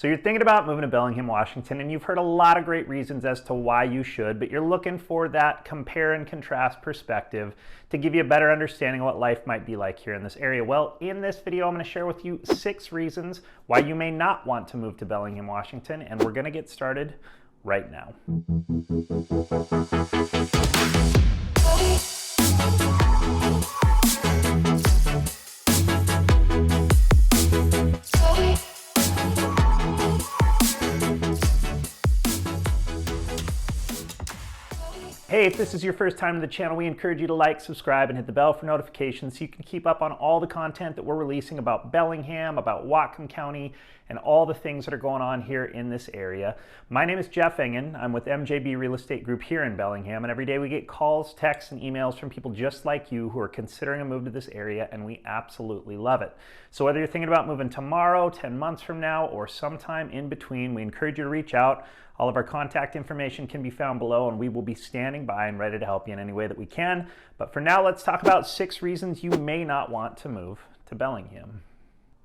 So you're thinking about moving to Bellingham, Washington, and you've heard a lot of great reasons as to why you should, but you're looking for that compare and contrast perspective to give you a better understanding of what life might be like here in this area. Well, in this video, I'm going to share with you 6 reasons why you may not want to move to Bellingham, Washington, and we're going to get started right now. Hey, if this is your first time to the channel, we encourage you to like, subscribe, and hit the bell for notifications so you can keep up on all the content that we're releasing about Bellingham, about Whatcom County, and all the things that are going on here in this area. My name is Jeff Engen. I'm with MJB Real Estate Group here in Bellingham, and every day we get calls, texts, and emails from people just like you who are considering a move to this area, and we absolutely love it. So whether you're thinking about moving tomorrow, 10 months from now, or sometime in between, we encourage you to reach out. All of our contact information can be found below, and we will be standing by and ready to help you in any way that we can. But for now, let's talk about 6 reasons you may not want to move to Bellingham.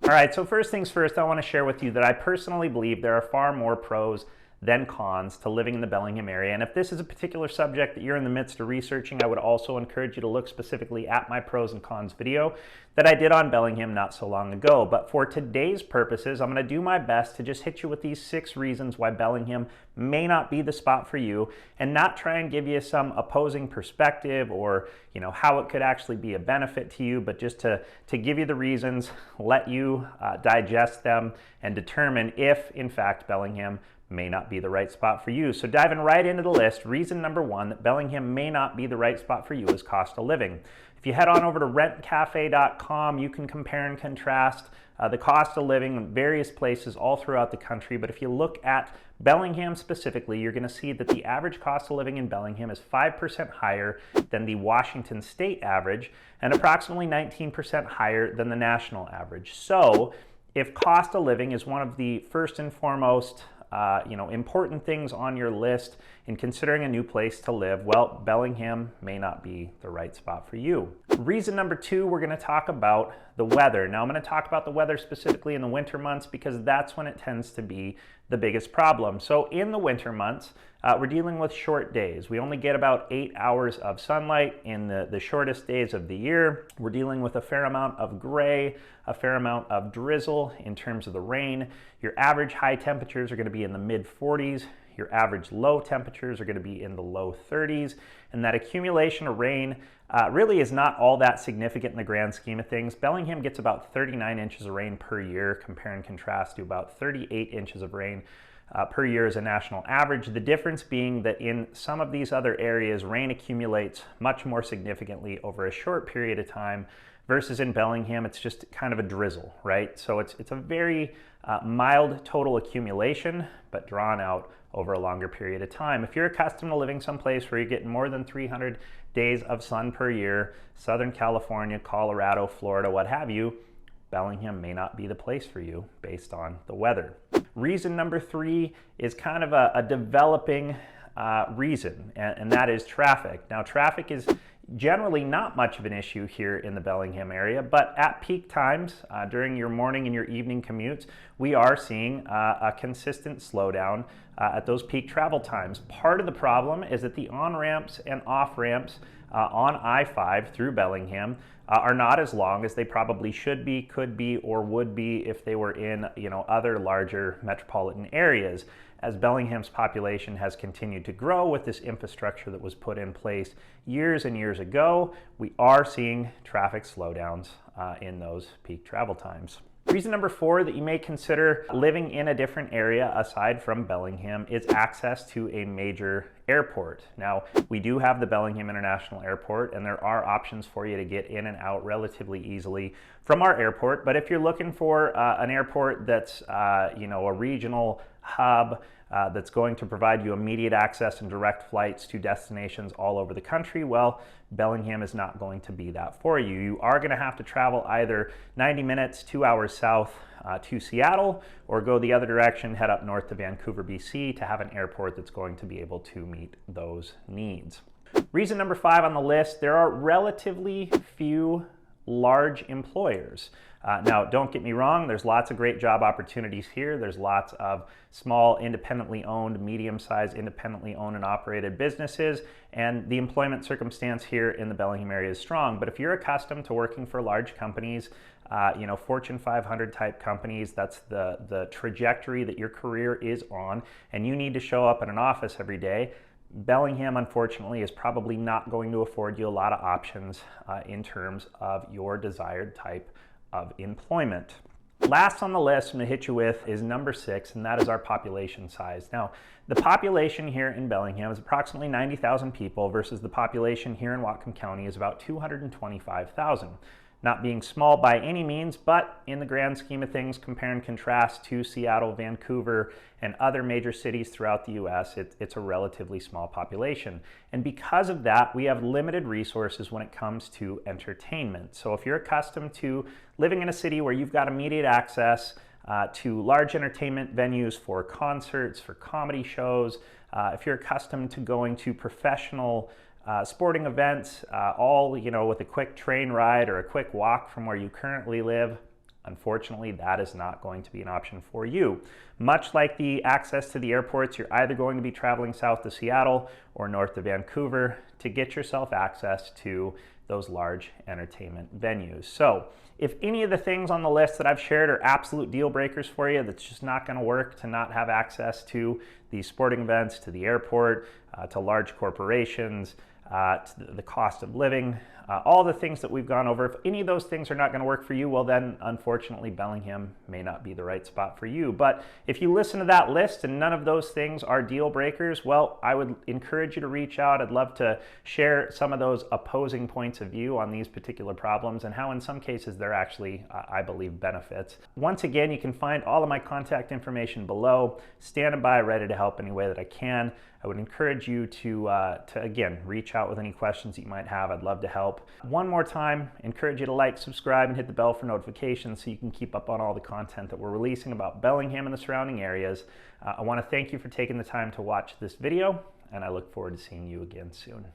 All right, so first things first, I want to share with you that I personally believe there are far more pros than cons to living in the Bellingham area. And if this is a particular subject that you're in the midst of researching, I would also encourage you to look specifically at my pros and cons video that I did on Bellingham not so long ago. But for today's purposes, I'm going to do my best to just hit you with these 6 reasons why Bellingham may not be the spot for you, and not try and give you some opposing perspective or how it could actually be a benefit to you, but just to give you the reasons, let you digest them, and determine if, in fact, Bellingham may not be the right spot for you. So diving right into the list, reason number 1 that Bellingham may not be the right spot for you is cost of living. If you head on over to rentcafe.com, you can compare and contrast the cost of living in various places all throughout the country. But if you look at Bellingham specifically, you're going to see that the average cost of living in Bellingham is 5% higher than the Washington state average and approximately 19% higher than the national average. So if cost of living is one of the first and foremost important things on your list in considering a new place to live, well, Bellingham may not be the right spot for you. Reason number 2, we're going to talk about the weather. Now, I'm going to talk about the weather specifically in the winter months because that's when it tends to be the biggest problem. So in the winter months, we're dealing with short days. We only get about 8 hours of sunlight in the shortest days of the year. We're dealing with a fair amount of gray, a fair amount of drizzle in terms of the rain. Your average high temperatures are going to be in the mid 40s. Your average low temperatures are going to be in the low 30s. And that accumulation of rain really is not all that significant in the grand scheme of things. Bellingham gets about 39 inches of rain per year, compare and contrast to about 38 inches of rain per year as a national average. The difference being that in some of these other areas, rain accumulates much more significantly over a short period of time, versus in Bellingham, it's just kind of a drizzle, right? So it's a very mild total accumulation, but drawn out over a longer period of time. If you're accustomed to living someplace where you're getting more than 300 days of sun per year, Southern California, Colorado, Florida, what have you, Bellingham may not be the place for you based on the weather. Reason number 3 is kind of a developing reason, and that is traffic. Now, traffic is generally not much of an issue here in the Bellingham area, but at peak times during your morning and your evening commutes, we are seeing a consistent slowdown at those peak travel times. Part of the problem is that the on-ramps and off-ramps on I-5 through Bellingham are not as long as they probably should be, could be, or would be if they were in other larger metropolitan areas. As Bellingham's population has continued to grow with this infrastructure that was put in place years and years ago, we are seeing traffic slowdowns in those peak travel times. Reason number 4 that you may consider living in a different area aside from Bellingham is access to a major airport. Now, we do have the Bellingham International Airport, and there are options for you to get in and out relatively easily from our airport. But if you're looking for an airport that's a regional hub that's going to provide you immediate access and direct flights to destinations all over the country, well, Bellingham is not going to be that for you. You are going to have to travel either 90 minutes, 2 hours south to Seattle, or go the other direction, head up north to Vancouver, BC, to have an airport that's going to be able to meet those needs. Reason number 5 on the list, there are relatively few large employers. Now, don't get me wrong, there's lots of great job opportunities here. There's lots of small, independently owned, medium-sized, independently owned and operated businesses, and the employment circumstance here in the Bellingham area is strong. But if you're accustomed to working for large companies, Fortune 500 type companies, that's the trajectory that your career is on, and you need to show up in an office every day, Bellingham, unfortunately, is probably not going to afford you a lot of options in terms of your desired type of employment. Last on the list I'm going to hit you with is number 6, and that is our population size. Now, the population here in Bellingham is approximately 90,000 people versus the population here in Whatcom County is about 225,000. Not being small by any means, but in the grand scheme of things, compare and contrast to Seattle, Vancouver, and other major cities throughout the US, it's a relatively small population. And because of that, we have limited resources when it comes to entertainment. So if you're accustomed to living in a city where you've got immediate access to large entertainment venues for concerts, for comedy shows, if you're accustomed to going to professional sporting events, all with a quick train ride or a quick walk from where you currently live, unfortunately, that is not going to be an option for you. Much like the access to the airports, you're either going to be traveling south to Seattle or north to Vancouver to get yourself access to those large entertainment venues. So if any of the things on the list that I've shared are absolute deal breakers for you, that's just not going to work to not have access to these sporting events, to the airport, to large corporations, to the cost of living, all the things that we've gone over. If any of those things are not going to work for you, well then, unfortunately, Bellingham may not be the right spot for you. But if you listen to that list and none of those things are deal breakers, well, I would encourage you to reach out. I'd love to share some of those opposing points of view on these particular problems and how in some cases they're actually, I believe, benefits. Once again, you can find all of my contact information below. Standing by, ready to help any way that I can. I would encourage you to again, reach out with any questions that you might have. I'd love to help. One more time, encourage you to like, subscribe, and hit the bell for notifications so you can keep up on all the content that we're releasing about Bellingham and the surrounding areas. I want to thank you for taking the time to watch this video, and I look forward to seeing you again soon.